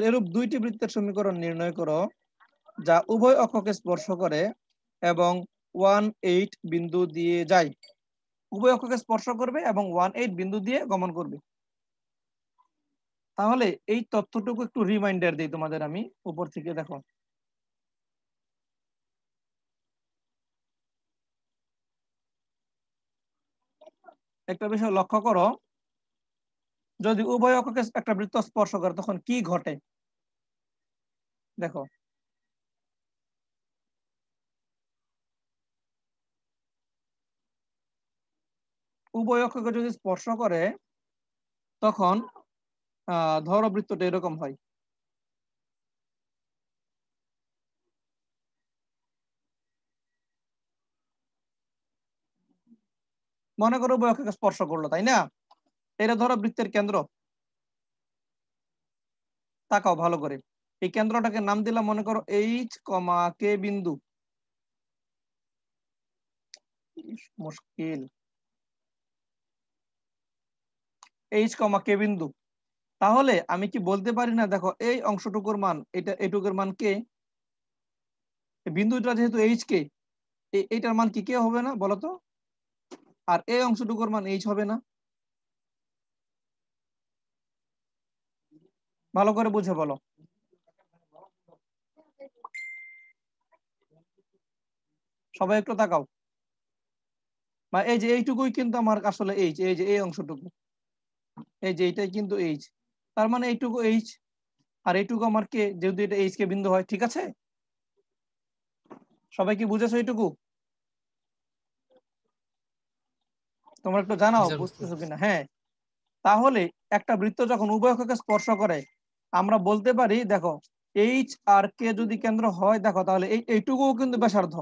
এরূপ দুইটি বৃত্তের সমীকরণ নির্ণয় করো যা উভয় অক্ষকে স্পর্শ করে এবং 1 8 বিন্দু দিয়ে যায়। উভয় অক্ষকে স্পর্শ করবে এবং 1 8 বিন্দু দিয়ে গমন করবে। তাহলে এই তথ্যটুকু একটু রিমাইন্ডার দিই তোমাদের আমি উপর থেকে। দেখো একটা বিষয় লক্ষ্য করো, যদি উভয় অক্ষকে একটা বৃত্ত স্পর্শ করে তখন কি ঘটে। দেখো উভয় অক্ষকে যদি স্পর্শ করে তখন ধরো বৃত্তটা এরকম হয়। মনে করো উভয় অক্ষকে স্পর্শ করলো, তাই না? এটা ধরো বৃত্তের কেন্দ্র। তাকাও ভালো করে, এই কেন্দ্রটাকে নাম দিলাম মনে করো এইচ কমা কে বিন্দু। মুশকিল, এইচ কমা কে বিন্দু। তাহলে আমি কি বলতে পারি না, দেখো এই অংশটুকুর মান এটা, এটুকুর মান কে, বিন্দুটা যেহেতু এইচ কে, এইটার মান কি কে হবে না বলো তো? আর এই অংশটুকুর মান এইচ হবে না? ভালো করে বুঝে বলো। সবাই একটু তাকাও। বা এই যে এইটুকুই কিন্তু আমার আসলে এইচ, এই যে এই অংশটুকু, এই যে এইটাই কিন্তু এইচ। তার মানে এইটুকু এইচ আর এইটুকু আমার কে, যেহেতু এটা এইচ কে বিন্দু হয়। ঠিক আছে, সবাই কি বুঝেছো এইটুকু? তোমরা একটু জি জানাও স্যার, বুঝতে বুঝতেছো পারছি। কিনা। হ্যাঁ, তাহলে একটা বৃত্ত যখন উভয় অক্ষকে স্পর্শ করে আমরা বলতে পারি, দেখো এইচ আর কে যদি কেন্দ্র হয়, দেখো তাহলে এইটুকুও কিন্তু ব্যাসার্ধ,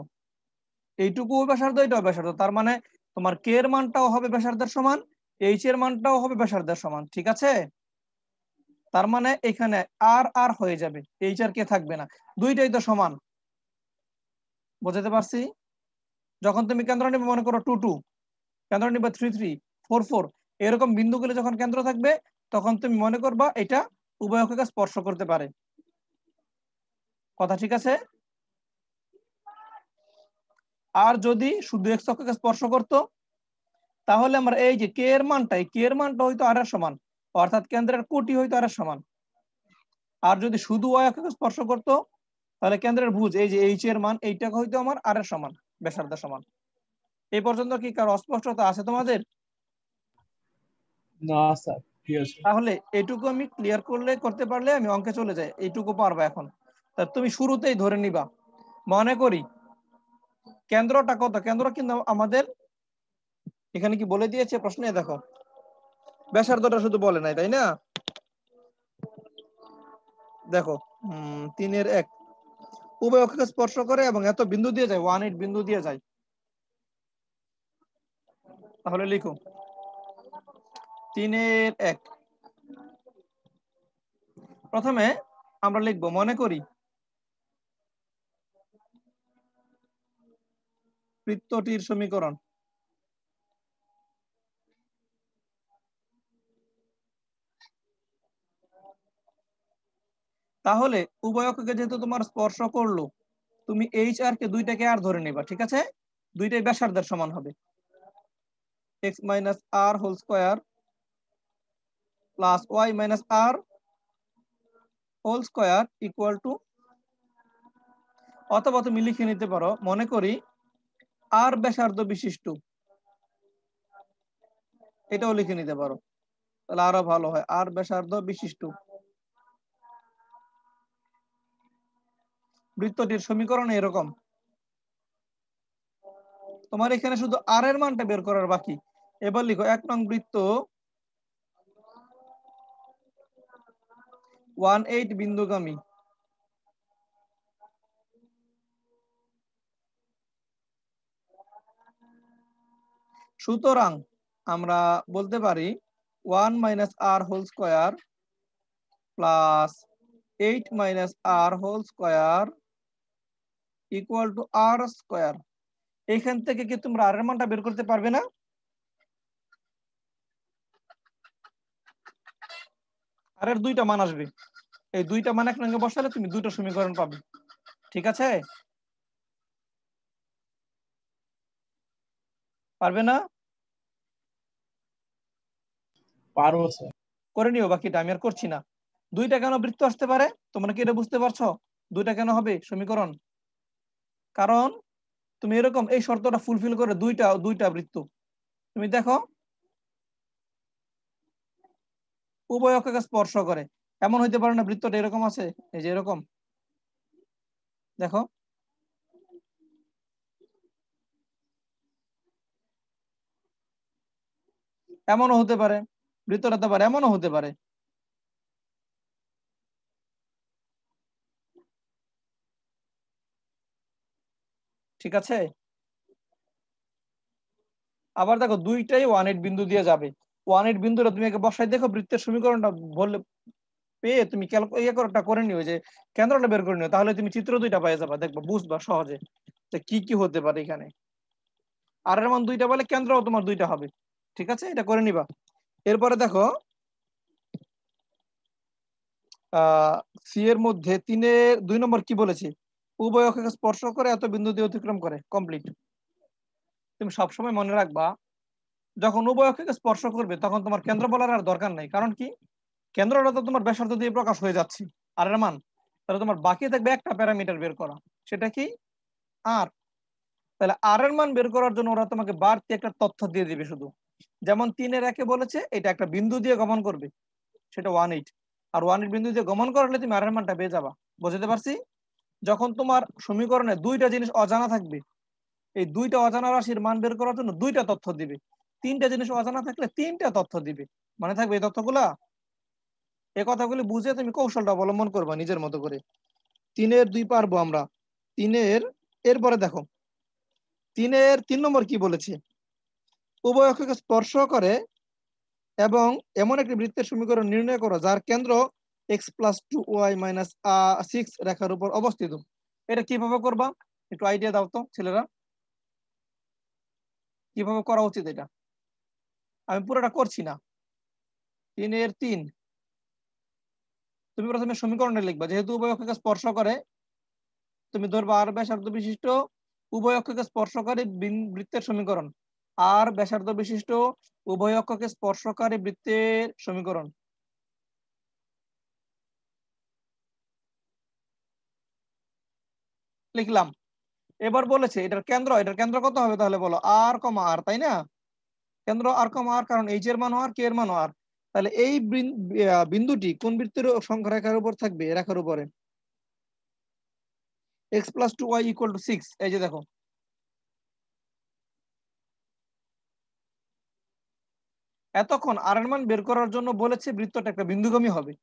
এইটুকুও ব্যাসার্ধ, এটাও ব্যাসার্ধ। তার মানে তোমার কে এর মানটাও হবে ব্যাসার্ধের সমান, এইচ এর মানটাও হবে ব্যাসার্ধের সমান। ঠিক আছে, তার মানে এখানে আর আর হয়ে যাবে, এইচ আর কে থাকবে না, দুইটাই তো সমান। বুঝতে পারছি? যখন তুমি কেন্দ্র নিবে মনে করো 2 2, কেন্দ্র নিবে 3 3 4 4, এরকম বিন্দুগুলো যখন কেন্দ্র থাকবে তখন তুমি মনে করবা এটা উভয় অক্ষকে স্পর্শ করতে পারে। কথা ঠিক আছে? আর যদি শুধু এক্স অক্ষকে স্পর্শ করতো তাহলে আমরা এই যে কে এর মানটা হয়তো আর এর সমান, অর্থাৎ কেন্দ্রের কোটি হয়তো আর এর সমান। আর যদি শুধু ওয়াই অক্ষকে স্পর্শ করতো তাহলে কেন্দ্রের ভুজ, এই যে এইচ এর মান, এইটা হয়তো আমার আর এর সমান, ব্যাসার্ধের সমান। এই পর্যন্ত কি কারো অস্পষ্টতা আছে তোমাদের? না স্যার। ঠিক আছে। তাহলে এইটুকু আমি ক্লিয়ার করতে পারলে আমি অঙ্কে চলে যাই, এইটুকু পারবা এখন। তা তুমি শুরুতেই ধরে নিবা, মনে করি কেন্দ্রটা কত, কেন্দ্র কিন্তু আমাদের এখানে কি বলে দিয়েছে প্রশ্নে, দেখো ব্যাসার্ধটা শুধু বলে নাই, তাই না? দেখো 3-1 উভয় অক্ষকে স্পর্শ করে এবং এত বিন্দু দিয়ে যায়, 18 বিন্দু দিয়ে যায়। তাহলে লিখো 3-1। প্রথমে আমরা লিখবো, মনে করি বৃত্তটির সমীকরণ। তাহলে উভয় অক্ষকে যেহেতু তোমার স্পর্শ করলো, তুমি এইচ আর কে দুইটাকে আর ধরে নেবা, ঠিক আছে? দুইটাই ব্যাসার্ধের সমান হবে, x minus r whole square plus y minus r whole square equal to, অথবা তুমি লিখে নিতে পারো, মনে করি আর ব্যাসার্ধ বিশিষ্ট, এটাও লিখে নিতে পারো, তাহলে আরো ভালো হয়, আর ব্যাসার্ধ বিশিষ্ট বৃত্তটির সমীকরণ এরকম। তোমার এখানে শুধু আর এর মানটা বের করার বাকি। এবার লিখো 1 নং বৃত্ত 18 বিন্দুগামী, সুতরাং আমরা বলতে পারি 1 minus r whole square plus 8 minus r whole square equal to r square. এইখান থেকে কি তোমরা আর এর মানটা বের করতে পারবে না? আর এর দুইটা মান আসবে, এই দুইটা মান এক নঙ্গে বসালে তুমি দুটো সমীকরণ পাবে, ঠিক আছে? পারবে না? পারবো স্যার। করে নিও, বাকিটা আমি আর করছি না। দুইটা কেন বৃত্ত আসতে পারে তোমরা কি এটা বুঝতে পারছো? দুইটা কেন হবে সমীকরণ? কারণ তুমি এরকম এই শর্তটা ফুলফিল করে দুইটা বৃত্ত, তুমি দেখো উভয় অক্ষকে স্পর্শ করে, এমন হইতে পারে না বৃত্তটা এরকম আছে, এই যে এরকম, দেখো এমনও হতে পারে, বৃত্তটা হতে পারে, এমনও হতে পারে, ঠিক আছে? আবার দেখো দুইটাই 18 বিন্দু দিয়ে যাবে, 18 বিন্দুটা তুমি একে বসাই দেখো, বৃত্তের সমীকরণটা বললে পেয়ে তুমি ইয়ে করে নিও, যে কেন্দ্রটা বের করে নিও, তাহলে তুমি চিত্র দুইটা পেয়ে যাবা, দেখবো বুঝবা সহজে যে কি কি হতে পারে এখানে। আর এর মান দুইটা বলে কেন্দ্রও তোমার দুইটা হবে, ঠিক আছে? এটা করে নিবা। এরপরে দেখো সি এর মধ্যে 3-2 নম্বর কি বলেছে, উভয় অক্ষকে স্পর্শ করে এত বিন্দু দিয়ে অতিক্রম করে, কমপ্লিট। তুমি সবসময় মনে রাখবা, যখন উভয় অক্ষকে স্পর্শ করবে তখন তোমার কেন্দ্র বলার আর দরকার নাই, কারণ কি কেন্দ্রটা তো তোমার ব্যাসার্ধ দিয়ে প্রকাশ হয়ে যাচ্ছে আর এর মান, তাহলে তোমার বাকি থাকবে একটা প্যারামিটার বের করা, সেটা কি আর। তাহলে আর এর মান বের করার জন্য ওরা তোমাকে বাড়তি একটা তথ্য দিয়ে দিবে শুধু, যেমন 3-1 বলেছে এটা একটা বিন্দু দিয়ে গমন করবে, সেটা 18, আর 18 বিন্দু দিয়ে গমন করলে তুমি আর এর মানটা পেয়ে যাবা। বুঝতে পারছি? যখন তোমার সমীকরণে দুইটা জিনিস অজানা থাকবে, এই দুইটা অজানা রাশির মান বের করার জন্য দুইটা তথ্য দিবে, তিনটা জিনিস অজানা থাকলে তিনটা তথ্য দিবে, মনে থাকবে এই তথ্যগুলা। এই কথাগুলি বুঝে তুমি কৌশলটা অবলম্বন করবা নিজের মতো করে। 3-2 পারবো আমরা। এরপরে দেখো 3 নম্বর কি বলেছে, উভয় অক্ষকে স্পর্শ করে এবং এমন একটি বৃত্তের সমীকরণ নির্ণয় করো যার কেন্দ্র x+2y-6 রেখার উপর অবস্থিত। এটা কিভাবে করবা একটু আইডিয়া দাও তো ছেলেরা, কিভাবে করা উচিত এটা? আমি পুরোটা করছি না। 3 তুমি প্রথমে সমীকরণে লিখবা, যেহেতু উভয় অক্ষকে স্পর্শ করে, তুমি ধরবা আর ব্যাসার্ধ বিশিষ্ট উভয় অক্ষকে স্পর্শকারী বৃত্তের সমীকরণ, আর ব্যাসার্ধ বিশিষ্ট উভয় অক্ষকে স্পর্শকারী বৃত্তের সমীকরণ। লিখলাম। এবার বলেছে এটার কেন্দ্র কত হবে, তাহলে বলো আর, তাই না? কেন্দ্র আর, কারণ এইচ এর মান আর, কে এর মান আর। তাহলে এই বিন্দুটি কোন বৃত্তের সংখ্যারেখার উপর থাকবে? রেখার উপরে x + 2y = 6। এই যে দেখো, এতক্ষণ আর এর মান বের করার জন্য বলেছে বৃত্তটা একটা বিন্দুগামী হবে।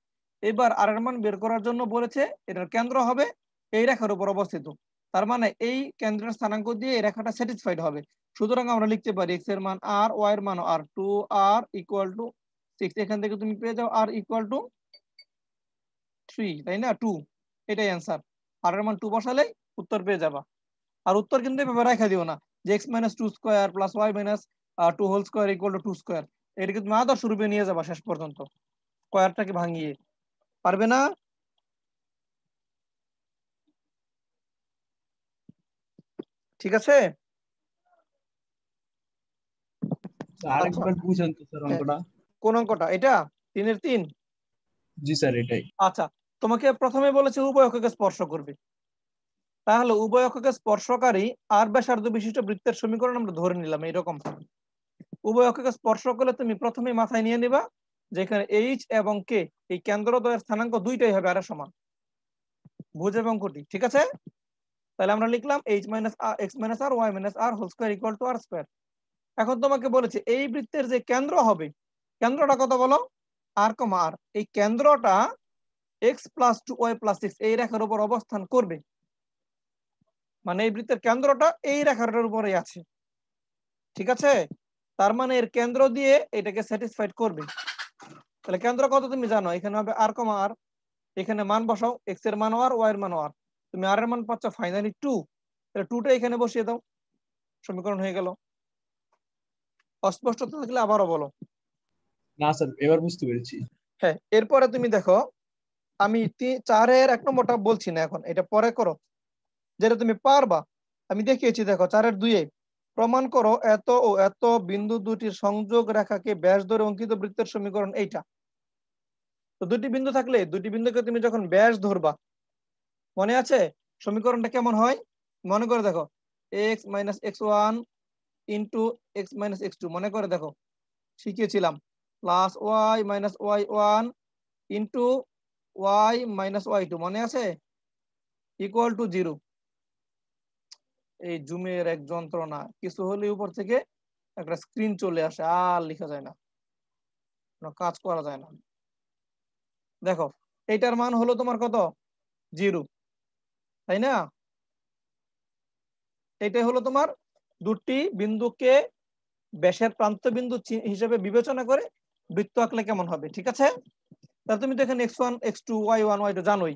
এবার আর এর মান বের করার জন্য বলেছে এটার কেন্দ্র হবে এই রেখার উপর অবস্থিত। তার মানে এই কেন্দ্রের স্থানাঙ্ক দিয়ে এই রেখাটা স্যাটিসফাইড হবে। সুতরাং আমরা লিখতে পারি x এর মান r, y এর মান r, 2r = 6। এখান থেকে তুমি পেয়ে যাও r = 3, তাই না? 2, এটাই অ্যান্সার। আর এর মান 2 বসালেই উত্তর পেয়ে যাবা। আর উত্তর কিন্তু এভাবে রেখা দিও না যে x - 2² + y - 2 whole square = 2 square. এটাকে তুমি আদর্শ রূপে নিয়ে যাবা শেষ পর্যন্ত, স্কয়ারটাকে ভাঙিয়ে। পারবে না? ঠিক আছে। আচ্ছা, আরেকবার বুঝেন তো স্যার হ্যাঁ, অঙ্কটা। কোন অঙ্কটা? এটা 3 এর 3। জি স্যার, এটাই। আচ্ছা, তোমাকে প্রথমে বলেছে উভয় অক্ষকে স্পর্শ করবে। তাহলে উভয় অক্ষকে স্পর্শকারী আর ব্যাসার্ধ বিশিষ্ট বৃত্তের সমীকরণ আমরা ধরে নিলাম এরকম। উভয় অক্ষকে স্পর্শ করলে তুমি প্রথমে মাথায় নিয়ে নিবা যেখানে এইচ এবং কে এই কেন্দ্রদ্বয়ের স্থানাঙ্ক দুইটাই হবে আর সমান, ভুজ এবং কোটি। ঠিক আছে। তাহলে আমরা লিখলাম h - x - r y - r whole square = r square. এখন তোমাকে বলেছে এই বৃত্তের যে কেন্দ্র হবে, কেন্দ্রটা কত বলো? r, r। এই কেন্দ্রটা x + 2y + 6 এই রেখার উপর অবস্থান করবে। মানে এই বৃত্তের কেন্দ্রটা এই রেখাটার উপরেই আছে। ঠিক আছে। তার মানে এর কেন্দ্র দিয়ে এটাকে স্যাটিসফাইড করবে। তাহলে কেন্দ্র কত তুমি জানো, এখানে হবে r, r। এখানে মান বসাও, x এর মান r, y এর মান r। তুমি r এর মান পাচ্ছ ফাইনালি 2। তাহলে 2টা এখানে বসিয়ে দাও, সমীকরণ হয়ে গেল। অস্পষ্টতা থাকলে আবারও বলো। না স্যার, এবার বুঝতে পেরেছি। হ্যাঁ, এরপরে তুমি দেখো, আমি 4-এর 1 নম্বরটা বলছি না এখন, এটা পরে করো, যেটা তুমি পারবা। আমি দেখিয়েছি, দেখো 4-এর 2-এ প্রমাণ করো এত ও এত বিন্দু দুটির সংযোগ রেখাকে ব্যাস ধরে অঙ্কিত বৃত্তের সমীকরণ এইটা। তো দুটি বিন্দু থাকলে দুটি বিন্দুকে তুমি যখন ব্যাস ধরবা, মনে আছে সমীকরণটা কেমন হয়? মনে করে দেখো, x - x1 * x - x2 মনে করে দেখো, শিখিয়েছিলাম, plus y - y1 y - y2 মনে আছে, = 0। এই জুমের এক যন্ত্রণা, কিছু হলে উপর থেকে একটা স্ক্রিন চলে আসে, আর লেখা যায় না, কোনো কাজ করা যায় না। দেখো, এইটার মান হলো তোমার কত? 0, তাই না? এটাই হলো তোমার দুটি বিন্দুকে ব্যাসের প্রান্ত বিন্দু হিসেবে বিবেচনা করে বৃত্ত আঁকলে কেমন হবে। ঠিক আছে। তাহলে তুমি তো এখানে x1 x2 y1 y2 জানোই,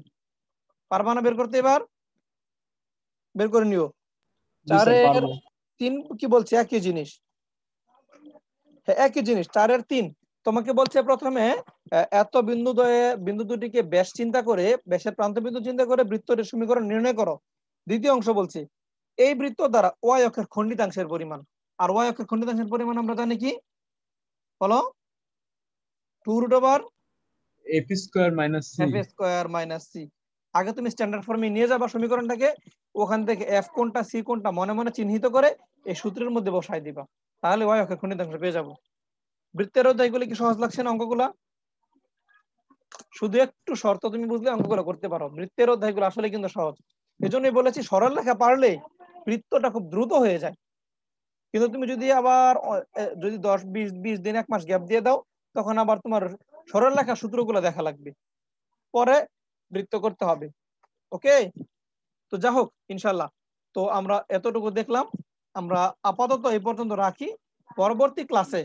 পারবা না বের করতে? এবার বের করে নিও। জি স্যার, 4-এর পারবো। 3 কি বলছে? একই জিনিস। হ্যাঁ, একই জিনিস। 4-এর 3 তোমাকে বলছে প্রথমে এত বিন্দু দুটিকে ব্যাস চিন্তা করে, ব্যাসের প্রান্ত বিন্দু চিন্তা করে বৃত্তের সমীকরণ নির্ণয় করো। দ্বিতীয় অংশ বলছে এই বৃত্ত দ্বারা y অক্ষের খণ্ডিতাংশের পরিমাণ। আর y অক্ষের খণ্ডিতাংশের পরিমাণ আমরা জানি কি, বলো? 2√f² - c। আগে তুমি স্ট্যান্ডার্ড ফর্মে নিয়ে যাবা সমীকরণটাকে, ওখান থেকে f কোনটা c কোনটা মনে মনে চিহ্নিত করে এই সূত্রের মধ্যে বসাই দিবা, তাহলে y অক্ষের খণ্ডিতাংশ পেয়ে যাবো। বৃত্তের অধ্যায়গুলো কি সহজ লাগছে না অঙ্কগুলা? শুধু একটু শর্ত তুমি বুঝলে অঙ্কগুলো করতে পারো। বৃত্তের অধ্যায়গুলো আসলে কিন্তু সহজ। এজন্যই বলেছি সরল লেখা পারলে বৃত্তটা খুব দ্রুত হয়ে যায়। কিন্তু তুমি যদি আবার যদি 10 20 দিন 1 মাস গ্যাপ দিয়ে দাও, তখন আবার তোমার সরল লেখা সূত্রগুলো দেখা লাগবে, পরে বৃত্ত করতে হবে। ওকে। তো যা হোক, ইনশাল্লাহ তো আমরা এতটুকু দেখলাম। আমরা আপাতত এই পর্যন্ত রাখি। পরবর্তী ক্লাসে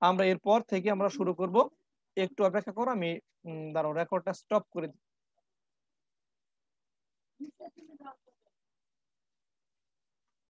আমরা এরপর থেকে আমরা শুরু করব। একটু অপেক্ষা করো, আমি দাঁড়াও রেকর্ডটা স্টপ করে দিই।